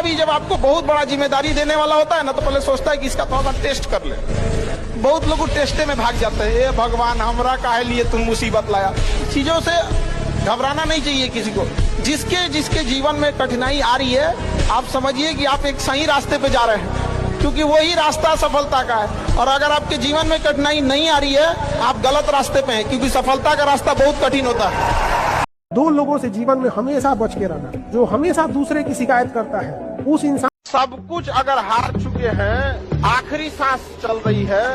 भी जब आपको बहुत बड़ा जिम्मेदारी देने वाला होता है ना, तो पहले सोचता है कि इसका थोड़ा सा टेस्ट कर ले। बहुत लोग टेस्टे में भाग जाते हैं, ये भगवान हमरा काहे लिए तुम मुसीबत लाया। चीजों से घबराना नहीं चाहिए किसी को। जिसके जिसके जीवन में कठिनाई आ रही है, आप समझिए कि आप एक सही रास्ते पे जा रहे हैं, क्योंकि वही रास्ता सफलता का है। और अगर आपके जीवन में कठिनाई नहीं आ रही है, आप गलत रास्ते पे हैं, क्योंकि सफलता का रास्ता बहुत कठिन होता है। दो लोगों से जीवन में हमेशा बच के रहना, जो हमेशा दूसरे की शिकायत करता है, उस इंसान सब कुछ अगर हार चुके हैं, आखिरी सांस चल रही है,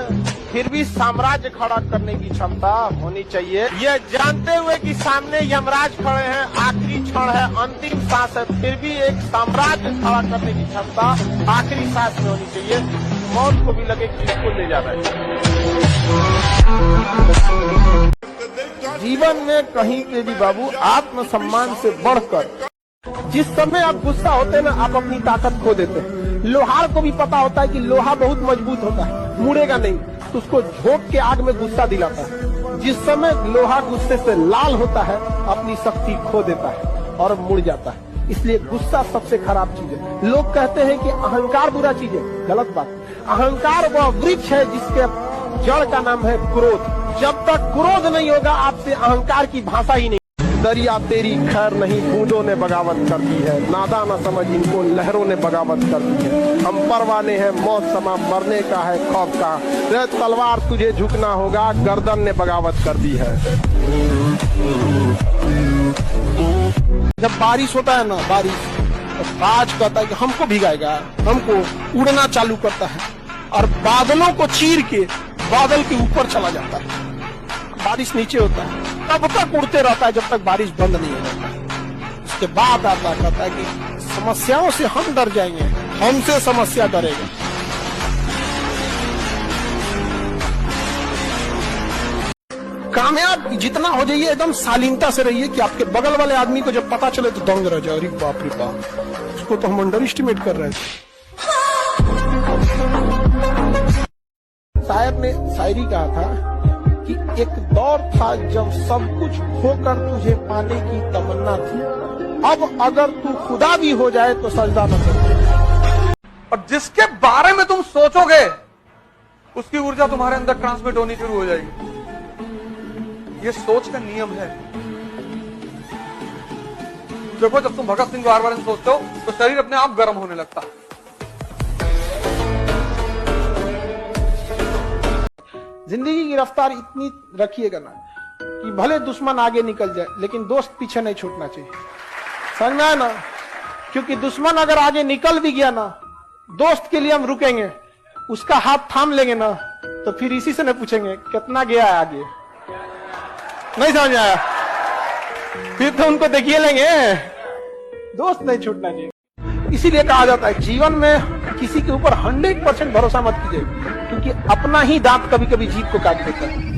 फिर भी साम्राज्य खड़ा करने की क्षमता होनी चाहिए। ये जानते हुए कि सामने यमराज खड़े हैं, आखिरी क्षण है, अंतिम सांस है, फिर भी एक साम्राज्य खड़ा करने की क्षमता आखिरी सांस में होनी चाहिए। मौत को भी लगे कि इसको ले जा रहे हैं। जीवन में कहीं पे भी बाबू आत्मसम्मान से बढ़कर, जिस समय आप गुस्सा होते हैं ना, आप अपनी ताकत खो देते हैं। लोहार को भी पता होता है कि लोहा बहुत मजबूत होता है, मुड़ेगा नहीं, तो उसको झोंक के आग में गुस्सा दिलाता है। जिस समय लोहा गुस्से से लाल होता है, अपनी शक्ति खो देता है और मुड़ जाता है। इसलिए गुस्सा सबसे खराब चीज है। लोग कहते हैं कि अहंकार बुरा चीज है, गलत बात। अहंकार वह वृक्ष है जिसके जड़ का नाम है क्रोध। जब तक क्रोध नहीं होगा, आपसे अहंकार की भाषा ही नहीं। दरिया तेरी खैर नहीं, बूंदों ने बगावत कर दी है, नादा न समझ इनको लहरों ने बगावत कर दी है। हम परवाने हैं, मौत समा मरने का है खौफ का, रे तलवार तुझे झुकना होगा, गर्दन ने बगावत कर दी है। जब बारिश होता है ना, बारिश, तो बाज कहता है कि हमको भिगाएगा, हमको उड़ना चालू करता है और बादलों को चीर के बादल के ऊपर चला जाता है। बारिश नीचे होता है, तब तक उड़ते रहता है जब तक बारिश बंद नहीं हो जाता। उसके बाद आता कहता है कि समस्याओं से हम डर जाएंगे, हमसे समस्या डरेगा। कामयाब जितना हो जाइए, एकदम शालीनता से रहिए कि आपके बगल वाले आदमी को जब पता चले तो दंग रह जाए, अरे बाप रे बाप, उसको तो हम अंडर एस्टिमेट कर रहे थे। शायर ने शायरी कहा था कि एक दौर था जब सब कुछ खोकर तुझे पाने की तमन्ना थी, अब अगर तू खुदा भी हो जाए तो सजदा न कर। और जिसके बारे में तुम सोचोगे, उसकी ऊर्जा तुम्हारे अंदर ट्रांसमिट होनी शुरू हो जाएगी। ये सोच का नियम है। देखो, जब तुम भगत सिंह के बारे में सोचते हो तो शरीर अपने आप गर्म होने लगता है। जिंदगी की रफ्तार इतनी रखिएगा ना कि भले दुश्मन आगे निकल जाए, लेकिन दोस्त पीछे नहीं छूटना चाहिए। समझ में आया ना? क्योंकि दुश्मन अगर आगे निकल भी गया ना, दोस्त के लिए हम रुकेंगे, उसका हाथ थाम लेंगे ना, तो फिर इसी से न पूछेंगे कितना गया है आगे। नहीं समझ आया? फिर तो उनको देखिए लेंगे। दोस्त नहीं छूटना चाहिए। इसीलिए कहा जाता है जीवन में किसी के ऊपर 100% भरोसा मत कीजिए, क्योंकि अपना ही दांत कभी कभी जीत को काट देता है।